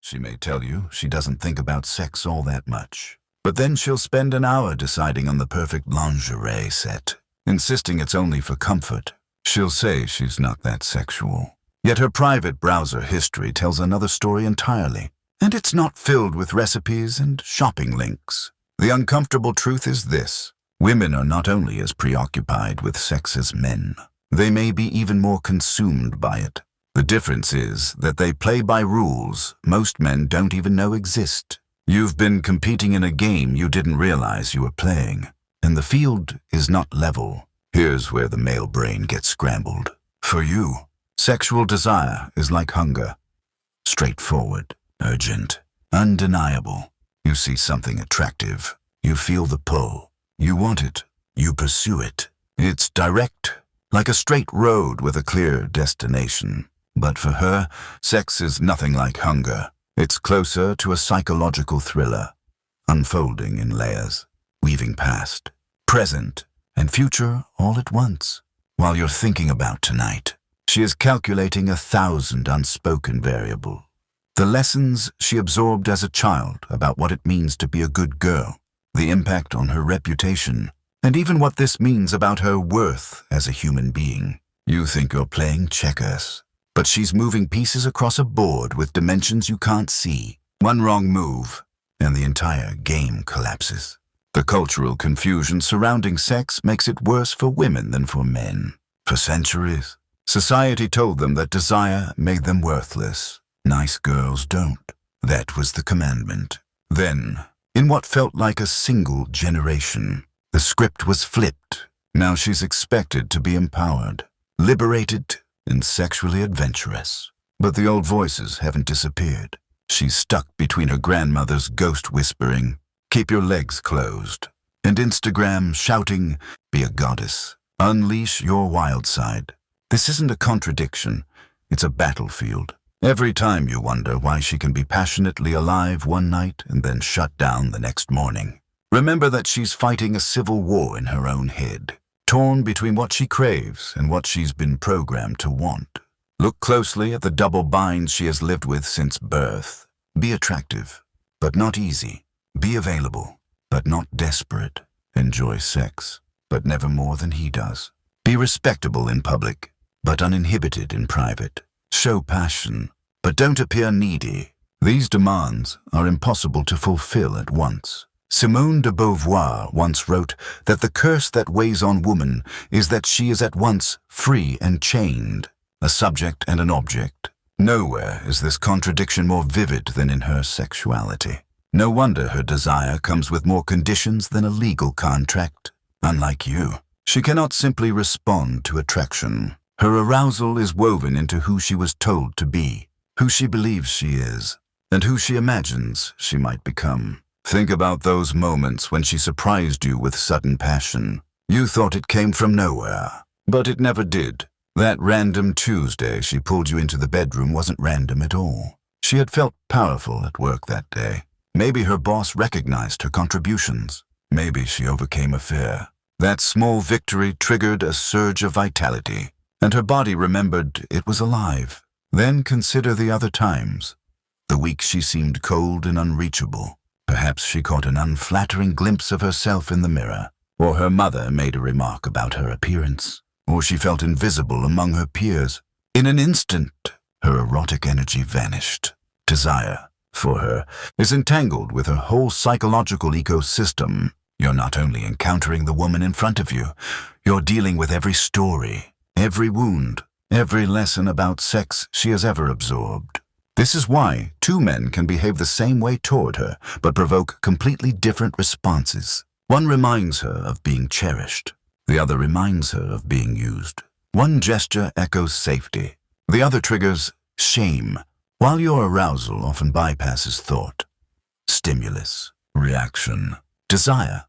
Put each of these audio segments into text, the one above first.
She may tell you she doesn't think about sex all that much, but then she'll spend an hour deciding on the perfect lingerie set, insisting it's only for comfort. She'll say she's not that sexual, yet her private browser history tells another story entirely, and it's not filled with recipes and shopping links. The uncomfortable truth is this: women are not only as preoccupied with sex as men, they may be even more consumed by it. The difference is that they play by rules most men don't even know exist. You've been competing in a game you didn't realize you were playing, and the field is not level. Here's where the male brain gets scrambled. For you, sexual desire is like hunger. Straightforward, urgent, undeniable. You see something attractive, you feel the pull. You want it, you pursue it. It's direct, like a straight road with a clear destination. But for her, sex is nothing like hunger. It's closer to a psychological thriller, unfolding in layers, weaving past, present, and future all at once. While you're thinking about tonight, she is calculating 1,000 unspoken variables. The lessons she absorbed as a child about what it means to be a good girl, the impact on her reputation, and even what this means about her worth as a human being. You think you're playing checkers, but she's moving pieces across a board with dimensions you can't see. One wrong move, and the entire game collapses. The cultural confusion surrounding sex makes it worse for women than for men. For centuries, society told them that desire made them worthless. Nice girls don't. That was the commandment. Then, in what felt like a single generation, the script was flipped. Now she's expected to be empowered, liberated, and sexually adventurous. But the old voices haven't disappeared. She's stuck between her grandmother's ghost whispering, "Keep your legs closed," and Instagram shouting, "Be a goddess. Unleash your wild side." This isn't a contradiction. It's a battlefield. Every time you wonder why she can be passionately alive one night and then shut down the next morning, remember that she's fighting a civil war in her own head, torn between what she craves and what she's been programmed to want. Look closely at the double binds she has lived with since birth. Be attractive, but not easy. Be available, but not desperate. Enjoy sex, but never more than he does. Be respectable in public, but uninhibited in private. Show passion, but don't appear needy. These demands are impossible to fulfill at once. Simone de Beauvoir once wrote that the curse that weighs on woman is that she is at once free and chained, a subject and an object. Nowhere is this contradiction more vivid than in her sexuality. No wonder her desire comes with more conditions than a legal contract. Unlike you, she cannot simply respond to attraction. Her arousal is woven into who she was told to be, who she believes she is, and who she imagines she might become. Think about those moments when she surprised you with sudden passion. You thought it came from nowhere, but it never did. That random Tuesday she pulled you into the bedroom wasn't random at all. She had felt powerful at work that day. Maybe her boss recognized her contributions. Maybe she overcame a fear. That small victory triggered a surge of vitality, and her body remembered it was alive. Then consider the other times. The week she seemed cold and unreachable. Perhaps she caught an unflattering glimpse of herself in the mirror, or her mother made a remark about her appearance, or she felt invisible among her peers. In an instant, her erotic energy vanished. Desire, for her, is entangled with her whole psychological ecosystem. You're not only encountering the woman in front of you, you're dealing with every story, every wound, every lesson about sex she has ever absorbed. This is why two men can behave the same way toward her, but provoke completely different responses. One reminds her of being cherished. The other reminds her of being used. One gesture echoes safety. The other triggers shame. While your arousal often bypasses thought, stimulus, reaction, desire,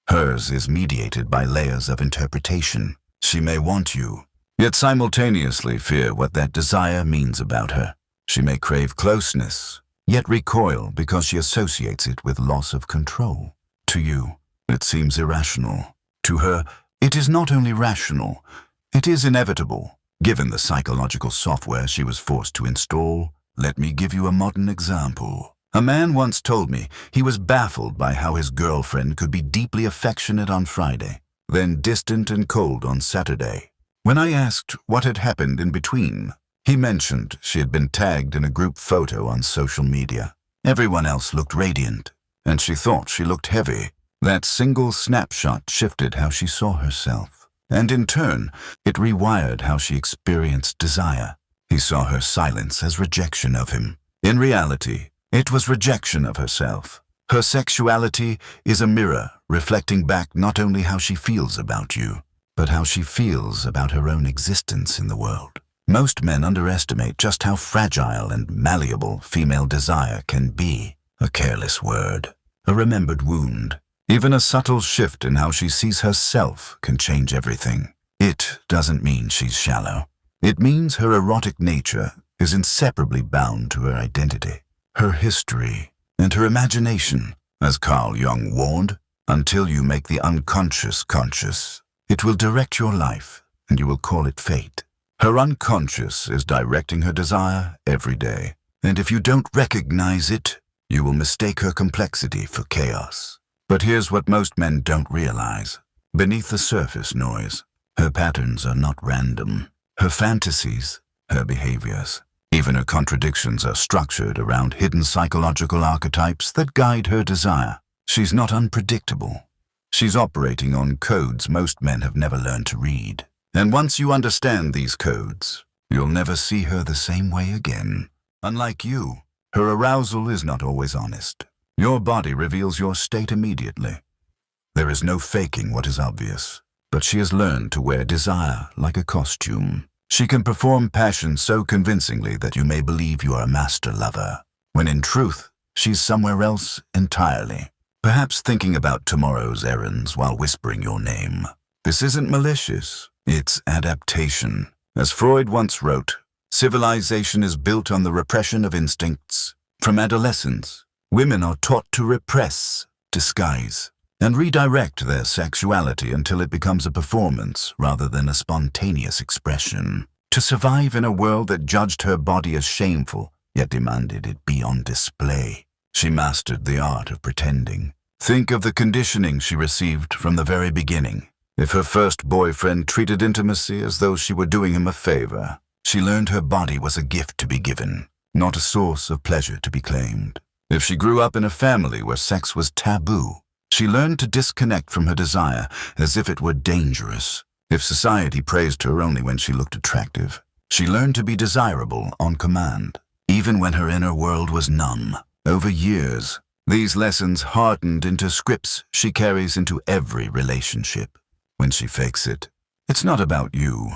hers is mediated by layers of interpretation. She may want you, yet simultaneously fear what that desire means about her. She may crave closeness, yet recoil because she associates it with loss of control. To you, it seems irrational. To her, it is not only rational, it is inevitable, given the psychological software she was forced to install, Let me give you a modern example. A man once told me he was baffled by how his girlfriend could be deeply affectionate on Friday, then distant and cold on Saturday. When I asked what had happened in between, he mentioned she had been tagged in a group photo on social media. Everyone else looked radiant, and she thought she looked heavy. That single snapshot shifted how she saw herself, and in turn, it rewired how she experienced desire. He saw her silence as rejection of him. In reality, it was rejection of herself. Her sexuality is a mirror reflecting back not only how she feels about you, but how she feels about her own existence in the world. Most men underestimate just how fragile and malleable female desire can be. A careless word, a remembered wound, even a subtle shift in how she sees herself can change everything. It doesn't mean she's shallow. It means her erotic nature is inseparably bound to her identity, her history, and her imagination. As Carl Jung warned, until you make the unconscious conscious, it will direct your life, and you will call it fate. Her unconscious is directing her desire every day, and if you don't recognize it, you will mistake her complexity for chaos. But here's what most men don't realize. Beneath the surface noise, her patterns are not random. Her fantasies, her behaviors, even her contradictions are structured around hidden psychological archetypes that guide her desire. She's not unpredictable. She's operating on codes most men have never learned to read. And once you understand these codes, you'll never see her the same way again. Unlike you, her arousal is not always honest. Your body reveals your state immediately. There is no faking what is obvious, but she has learned to wear desire like a costume. She can perform passion so convincingly that you may believe you are a master lover, when in truth, she's somewhere else entirely, perhaps thinking about tomorrow's errands while whispering your name. This isn't malicious, it's adaptation. As Freud once wrote, civilization is built on the repression of instincts. From adolescence, women are taught to repress, disguise, and redirect their sexuality until it becomes a performance rather than a spontaneous expression. To survive in a world that judged her body as shameful, yet demanded it be on display, she mastered the art of pretending. Think of the conditioning she received from the very beginning. If her first boyfriend treated intimacy as though she were doing him a favor, she learned her body was a gift to be given, not a source of pleasure to be claimed. If she grew up in a family where sex was taboo, she learned to disconnect from her desire as if it were dangerous. If society praised her only when she looked attractive, she learned to be desirable on command, even when her inner world was numb. Over years, these lessons hardened into scripts she carries into every relationship. When she fakes it, it's not about you.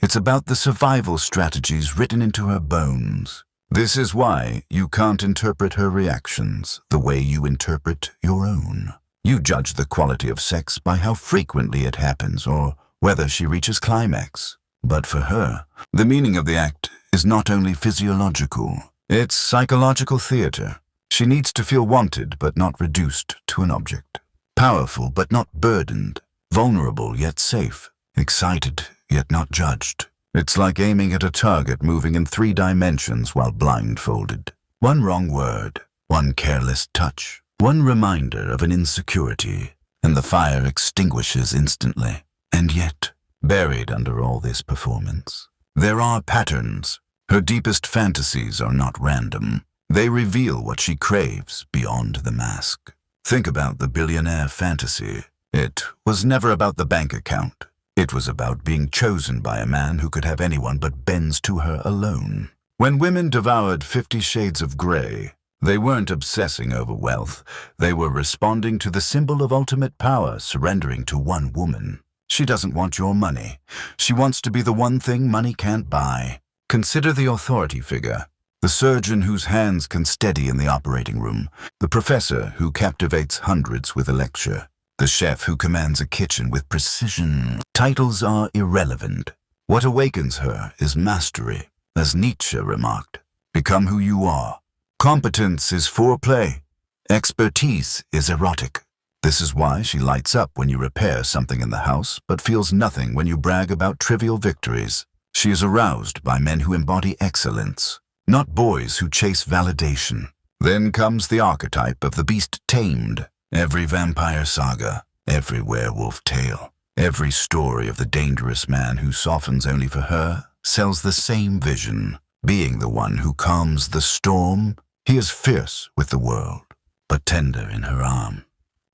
It's about the survival strategies written into her bones. This is why you can't interpret her reactions the way you interpret your own. You judge the quality of sex by how frequently it happens or whether she reaches climax. But for her, the meaning of the act is not only physiological, it's psychological theater. She needs to feel wanted but not reduced to an object. Powerful but not burdened. Vulnerable yet safe. Excited yet not judged. It's like aiming at a target moving in 3 dimensions while blindfolded. One wrong word, one careless touch, one reminder of an insecurity, and the fire extinguishes instantly. And yet, buried under all this performance, there are patterns. Her deepest fantasies are not random. They reveal what she craves beyond the mask. Think about the billionaire fantasy. It was never about the bank account. It was about being chosen by a man who could have anyone but bends to her alone. When women devoured 50 Shades of Grey, they weren't obsessing over wealth. They were responding to the symbol of ultimate power surrendering to one woman. She doesn't want your money. She wants to be the one thing money can't buy. Consider the authority figure. The surgeon whose hands can steady in the operating room. The professor who captivates hundreds with a lecture. The chef who commands a kitchen with precision. Titles are irrelevant. What awakens her is mastery. As Nietzsche remarked, become who you are. Competence is foreplay. Expertise is erotic. This is why she lights up when you repair something in the house, but feels nothing when you brag about trivial victories. She is aroused by men who embody excellence. not boys who chase validation. Then comes the archetype of the beast tamed. Every vampire saga, every werewolf tale, every story of the dangerous man who softens only for her sells the same vision. Being the one who calms the storm, he is fierce with the world, but tender in her arm.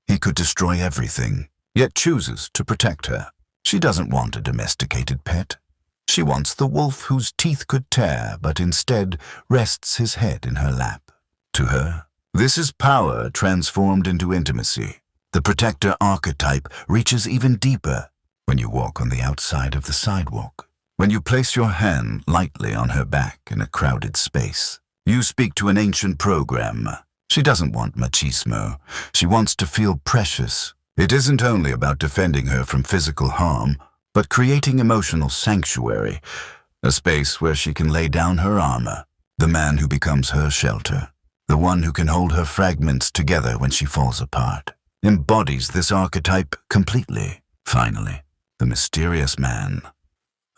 He could destroy everything, yet chooses to protect her. She doesn't want a domesticated pet. She wants the wolf whose teeth could tear, but instead rests his head in her lap. To her, this is power transformed into intimacy. The protector archetype reaches even deeper when you walk on the outside of the sidewalk. When you place your hand lightly on her back in a crowded space, you speak to an ancient program. She doesn't want machismo. She wants to feel precious. It isn't only about defending her from physical harm, but creating emotional sanctuary, a space where she can lay down her armor, the man who becomes her shelter, the one who can hold her fragments together when she falls apart, embodies this archetype completely. Finally, the mysterious man.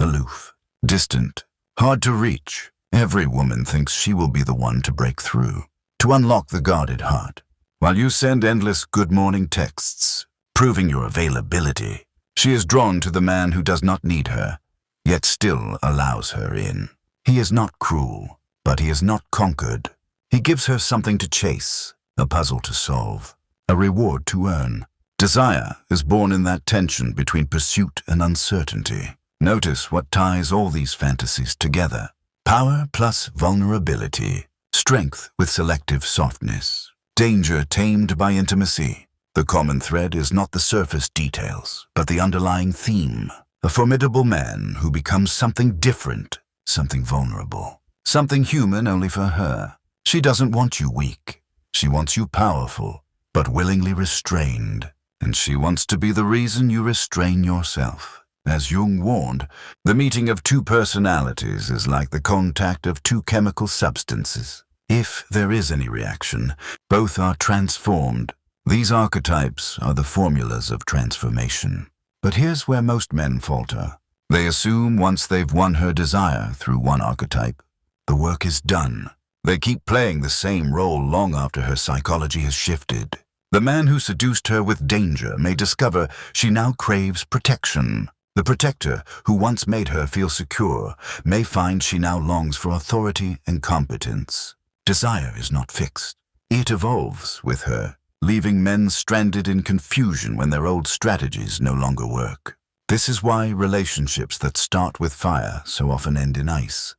Aloof, distant, hard to reach. Every woman thinks she will be the one to break through, to unlock the guarded heart. While you send endless good morning texts, proving your availability, she is drawn to the man who does not need her, yet still allows her in. He is not cruel, but he is not conquered. He gives her something to chase, a puzzle to solve, a reward to earn. Desire is born in that tension between pursuit and uncertainty. Notice what ties all these fantasies together. Power plus vulnerability, strength with selective softness, danger tamed by intimacy. The common thread is not the surface details, but the underlying theme. A formidable man who becomes something different, something vulnerable, something human only for her. She doesn't want you weak. She wants you powerful, but willingly restrained. And she wants to be the reason you restrain yourself. As Jung warned, the meeting of two personalities is like the contact of two chemical substances. If there is any reaction, both are transformed. These archetypes are the formulas of transformation. But here's where most men falter. They assume once they've won her desire through one archetype, the work is done. They keep playing the same role long after her psychology has shifted. The man who seduced her with danger may discover she now craves protection. The protector who once made her feel secure may find she now longs for authority and competence. Desire is not fixed. It evolves with her, leaving men stranded in confusion when their old strategies no longer work. This is why relationships that start with fire so often end in ice.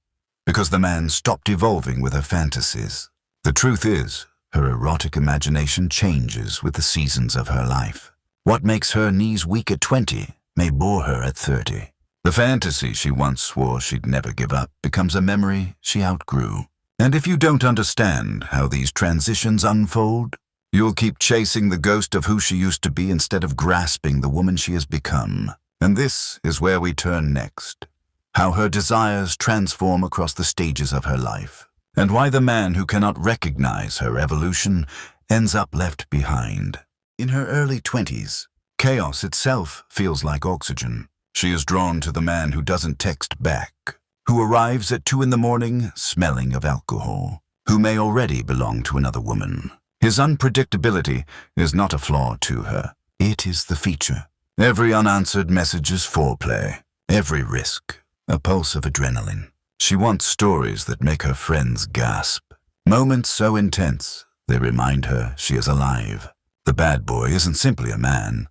Because the man stopped evolving with her fantasies. The truth is, her erotic imagination changes with the seasons of her life. What makes her knees weak at 20 may bore her at 30. The fantasy she once swore she'd never give up becomes a memory she outgrew. And if you don't understand how these transitions unfold, you'll keep chasing the ghost of who she used to be instead of grasping the woman she has become. And this is where we turn next. How her desires transform across the stages of her life. And why the man who cannot recognize her evolution ends up left behind. In her early 20s, chaos itself feels like oxygen. She is drawn to the man who doesn't text back, who arrives at 2 a.m. smelling of alcohol, who may already belong to another woman. His unpredictability is not a flaw to her. It is the feature. Every unanswered message is foreplay. Every risk, a pulse of adrenaline. She wants stories that make her friends gasp. Moments so intense, they remind her she is alive. The bad boy isn't simply a man.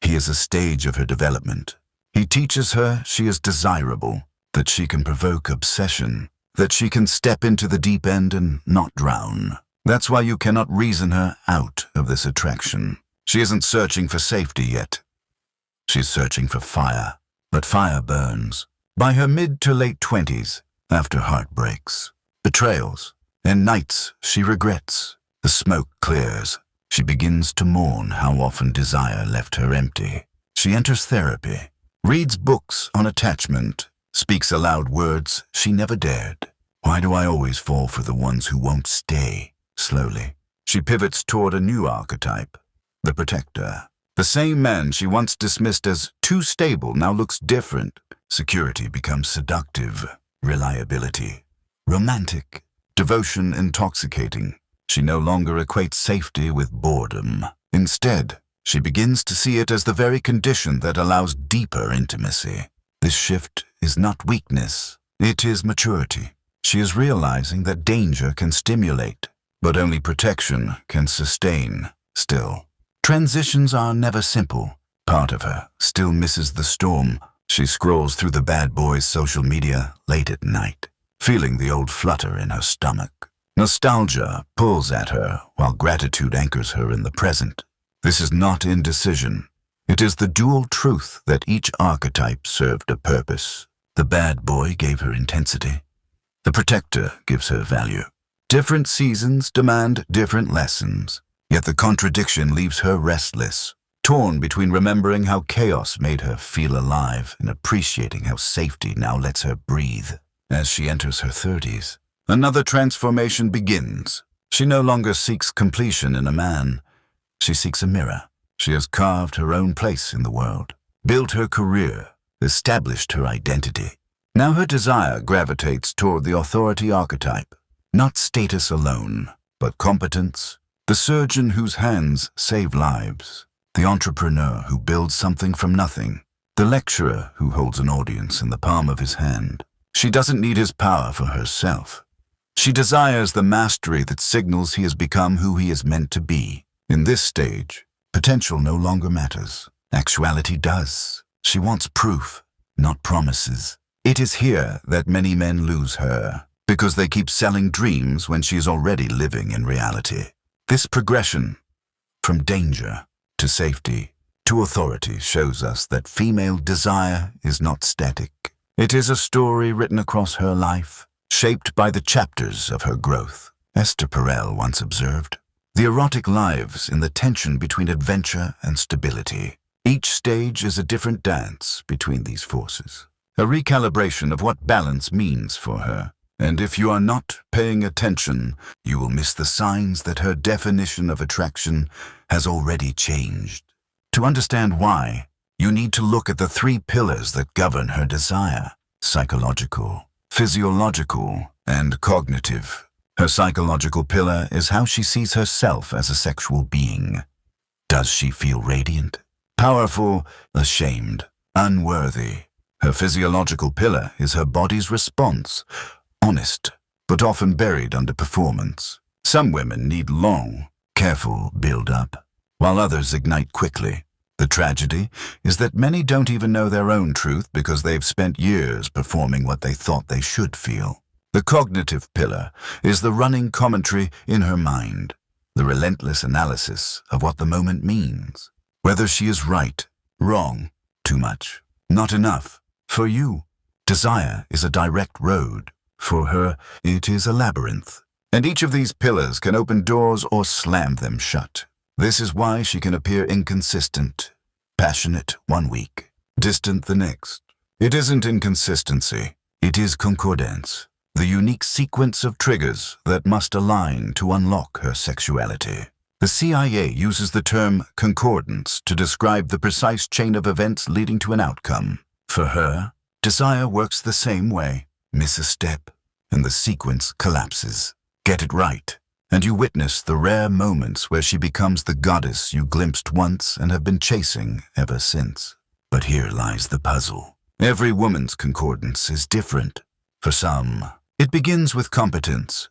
He is a stage of her development. He teaches her she is desirable, that she can provoke obsession, that she can step into the deep end and not drown. That's why you cannot reason her out of this attraction. She isn't searching for safety yet. She's searching for fire. But fire burns. By her mid to late 20s, after heartbreaks, betrayals, and nights she regrets, the smoke clears. She begins to mourn how often desire left her empty. She enters therapy, reads books on attachment, speaks aloud words she never dared. Why do I always fall for the ones who won't stay? Slowly, she pivots toward a new archetype, the protector. The same man she once dismissed as too stable now looks different. Security becomes seductive. Reliability. romantic, devotion intoxicating. She no longer equates safety with boredom. Instead, she begins to see it as the very condition that allows deeper intimacy. This shift is not weakness, it is maturity. She is realizing that danger can stimulate, but only protection can sustain. Still, transitions are never simple. Part of her still misses the storm. She scrolls through the bad boys' social media late at night, feeling the old flutter in her stomach. Nostalgia pulls at her while gratitude anchors her in the present. This is not indecision. It is the dual truth that each archetype served a purpose. The bad boy gave her intensity. The protector gives her value. Different seasons demand different lessons, yet the contradiction leaves her restless, torn between remembering how chaos made her feel alive and appreciating how safety now lets her breathe. As she enters her 30s, another transformation begins. She no longer seeks completion in a man. She seeks a mirror. She has carved her own place in the world, built her career, established her identity. Now her desire gravitates toward the authority archetype, not status alone, but competence, the surgeon whose hands save lives, the entrepreneur who builds something from nothing, the lecturer who holds an audience in the palm of his hand. She doesn't need his power for herself. She desires the mastery that signals he has become who he is meant to be. In this stage, potential no longer matters. Actuality does. She wants proof, not promises. It is here that many men lose her, because they keep selling dreams when she is already living in reality. This progression, from danger to safety to authority, shows us that female desire is not static. It is a story written across her life, shaped by the chapters of her growth. Esther Perel once observed, "The erotic lives in the tension between adventure and stability. Each stage is a different dance between these forces, a recalibration of what balance means for her. And if you are not paying attention, you will miss the signs that her definition of attraction has already changed. To understand why, you need to look at the 3 pillars that govern her desire: psychological, physiological, and cognitive. Her psychological pillar is how she sees herself as a sexual being. Does she feel radiant, powerful, ashamed, unworthy? Her physiological pillar is her body's response, honest, but often buried under performance. Some women need long, careful build-up, while others ignite quickly. The tragedy is that many don't even know their own truth because they've spent years performing what they thought they should feel. The cognitive pillar is the running commentary in her mind, the relentless analysis of what the moment means. Whether she is right, wrong, too much, not enough. For you, desire is a direct road. For her, it is a labyrinth. And each of these pillars can open doors or slam them shut. This is why she can appear inconsistent, passionate one week, distant the next. It isn't inconsistency, it is concordance, the unique sequence of triggers that must align to unlock her sexuality. The CIA uses the term concordance to describe the precise chain of events leading to an outcome. For her, desire works the same way. Miss a step, and the sequence collapses. Get it right, and you witness the rare moments where she becomes the goddess you glimpsed once and have been chasing ever since. But here lies the puzzle. Every woman's concordance is different. For some, it begins with competence,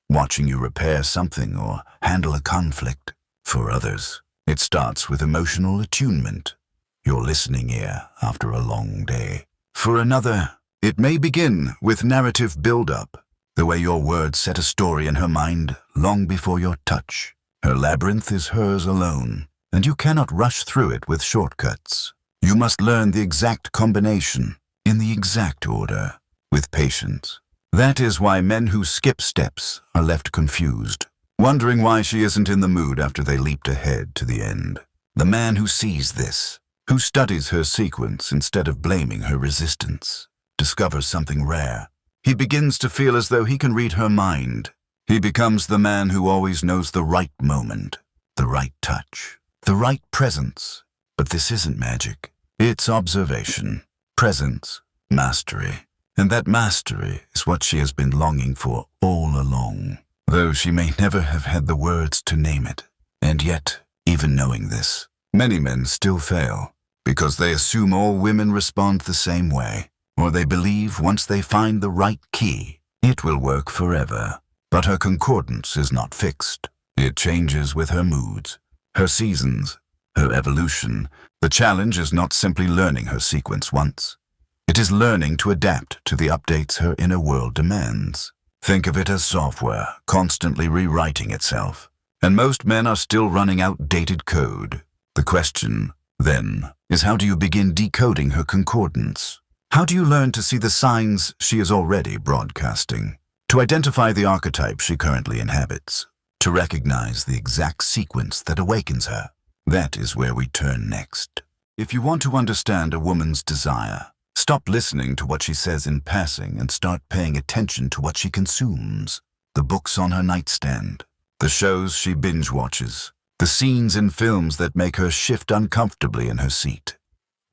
watching you repair something or handle a conflict. For others, it starts with emotional attunement, your listening ear after a long day. For another, it may begin with narrative build-up, the way your words set a story in her mind long before your touch. Her labyrinth is hers alone, and you cannot rush through it with shortcuts. You must learn the exact combination, in the exact order, with patience. That is why men who skip steps are left confused, wondering why she isn't in the mood after they leaped ahead to the end. The man who sees this, who studies her sequence instead of blaming her resistance, discovers something rare. He begins to feel as though he can read her mind. He becomes the man who always knows the right moment, the right touch, the right presence. But this isn't magic. It's observation, presence, mastery. And that mastery is what she has been longing for all along, though she may never have had the words to name it. And yet, even knowing this, many men still fail, because they assume all women respond the same way, or they believe once they find the right key, it will work forever. But her concordance is not fixed. It changes with her moods, her seasons, her evolution. The challenge is not simply learning her sequence once. It is learning to adapt to the updates her inner world demands. Think of it as software, constantly rewriting itself. And most men are still running outdated code. The question, then, is how do you begin decoding her concordance? How do you learn to see the signs she is already broadcasting? To identify the archetype she currently inhabits? To recognize the exact sequence that awakens her? That is where we turn next. If you want to understand a woman's desire, stop listening to what she says in passing and start paying attention to what she consumes. The books on her nightstand, the shows she binge-watches, the scenes in films that make her shift uncomfortably in her seat.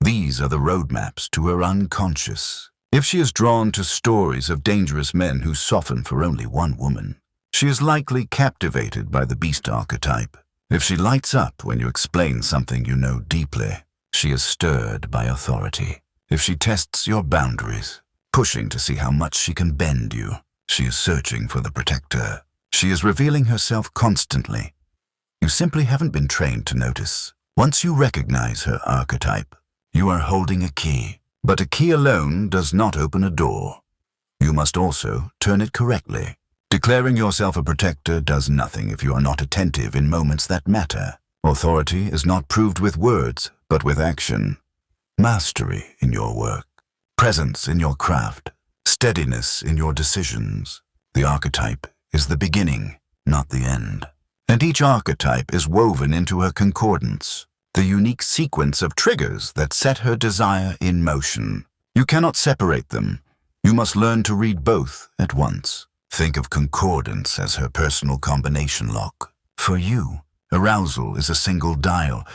These are the roadmaps to her unconscious. If she is drawn to stories of dangerous men who soften for only one woman, she is likely captivated by the beast archetype. If she lights up when you explain something you know deeply, she is stirred by authority. If she tests your boundaries, pushing to see how much she can bend you, she is searching for the protector. She is revealing herself constantly. You simply haven't been trained to notice. Once you recognize her archetype, you are holding a key. But a key alone does not open a door. You must also turn it correctly. Declaring yourself a protector does nothing if you are not attentive in moments that matter. Authority is not proved with words, but with action. Mastery in your work, presence in your craft, steadiness in your decisions. The archetype is the beginning, not the end. And each archetype is woven into her concordance, the unique sequence of triggers that set her desire in motion. You cannot separate them. You must learn to read both at once. Think of concordance as her personal combination lock. For you, arousal is a single dial.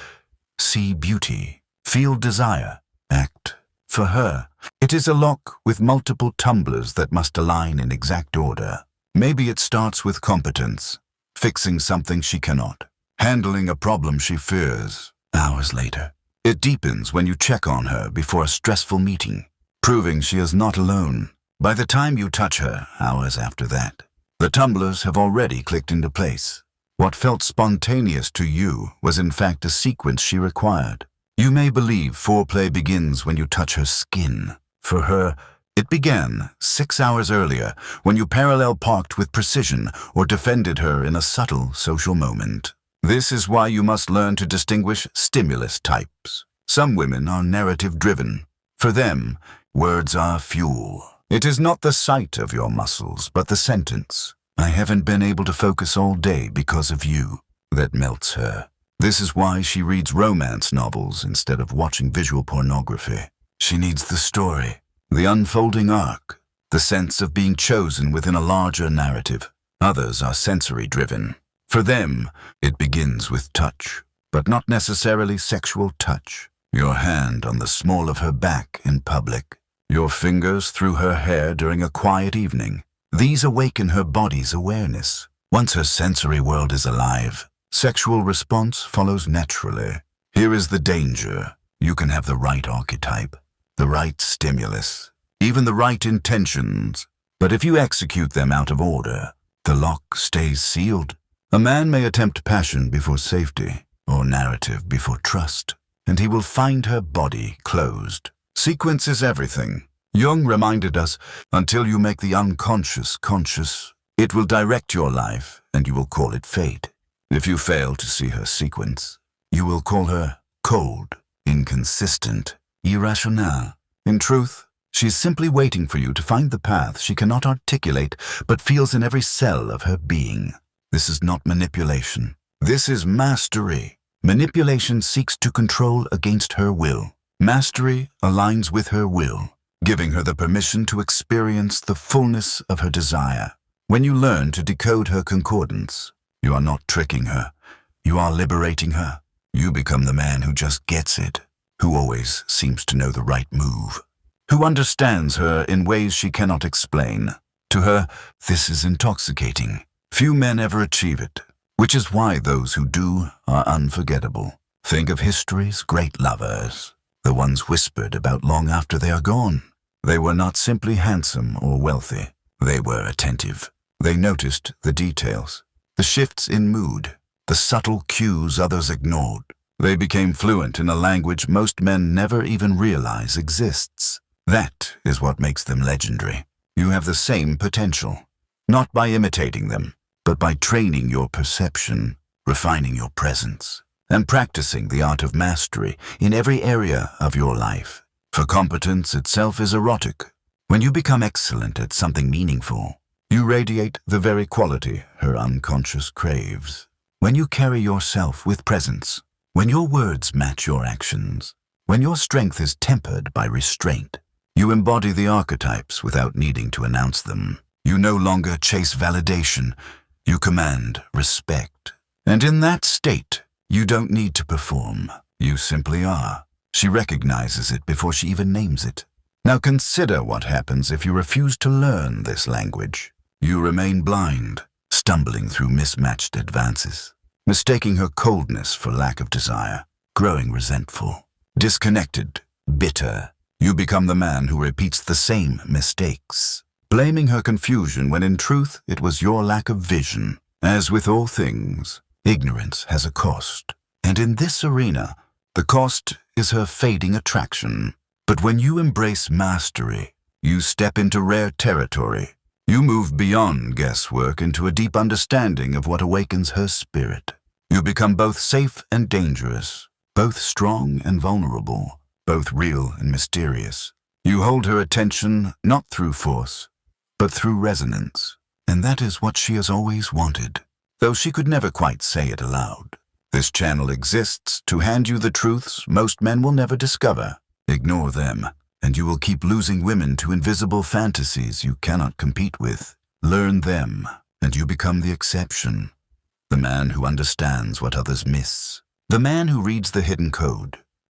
See beauty, feel desire, act. For her, it is a lock with multiple tumblers that must align in exact order. Maybe it starts with competence, fixing something she cannot, handling a problem she fears. Hours later, it deepens when you check on her before a stressful meeting, proving she is not alone. By the time you touch her, hours after that, the tumblers have already clicked into place. What felt spontaneous to you was in fact a sequence she required. You may believe foreplay begins when you touch her skin. For her, it began 6 hours earlier when you parallel parked with precision or defended her in a subtle social moment. This is why you must learn to distinguish stimulus types. Some women are narrative-driven. For them, words are fuel. It is not the sight of your muscles, but the sentence, "I haven't been able to focus all day because of you," that melts her. This is why she reads romance novels instead of watching visual pornography. She needs the story, the unfolding arc, the sense of being chosen within a larger narrative. Others are sensory-driven. For them, it begins with touch, but not necessarily sexual touch. Your hand on the small of her back in public, your fingers through her hair during a quiet evening. These awaken her body's awareness. Once her sensory world is alive, sexual response follows naturally. Here is the danger. You can have the right archetype, the right stimulus, even the right intentions. But if you execute them out of order, the lock stays sealed. A man may attempt passion before safety, or narrative before trust, and he will find her body closed. Sequence is everything. Jung reminded us, until you make the unconscious conscious, it will direct your life, and you will call it fate. If you fail to see her sequence, you will call her cold, inconsistent, irrational. In truth, she is simply waiting for you to find the path she cannot articulate, but feels in every cell of her being. This is not manipulation. This is mastery. Manipulation seeks to control against her will. Mastery aligns with her will, giving her the permission to experience the fullness of her desire. When you learn to decode her concordance, you are not tricking her. You are liberating her. You become the man who just gets it, who always seems to know the right move. who understands her in ways she cannot explain. To her, this is intoxicating. Few men ever achieve it, which is why those who do are unforgettable. Think of history's great lovers, the ones whispered about long after they are gone. They were not simply handsome or wealthy. They were attentive. They noticed the details, the shifts in mood, the subtle cues others ignored. They became fluent in a language most men never even realize exists. That is what makes them legendary. You have the same potential, not by imitating them, but by training your perception, refining your presence, and practicing the art of mastery in every area of your life. For competence itself is erotic. When you become excellent at something meaningful, you radiate the very quality her unconscious craves. When you carry yourself with presence, when your words match your actions, when your strength is tempered by restraint, you embody the archetypes without needing to announce them. You no longer chase validation, you command respect. And in that state, you don't need to perform. You simply are. She recognizes it before she even names it. Now consider what happens if you refuse to learn this language. You remain blind, stumbling through mismatched advances, mistaking her coldness for lack of desire, growing resentful, disconnected, bitter. You become the man who repeats the same mistakes, blaming her confusion when in truth it was your lack of vision. As with all things, ignorance has a cost. And in this arena, the cost is her fading attraction. But when you embrace mastery, you step into rare territory. You move beyond guesswork into a deep understanding of what awakens her spirit. You become both safe and dangerous, both strong and vulnerable, both real and mysterious. You hold her attention not through force, but through resonance. And that is what she has always wanted, though she could never quite say it aloud. This channel exists to hand you the truths most men will never discover. Ignore them, and you will keep losing women to invisible fantasies you cannot compete with. Learn them, and you become the exception. The man who understands what others miss. The man who reads the hidden code.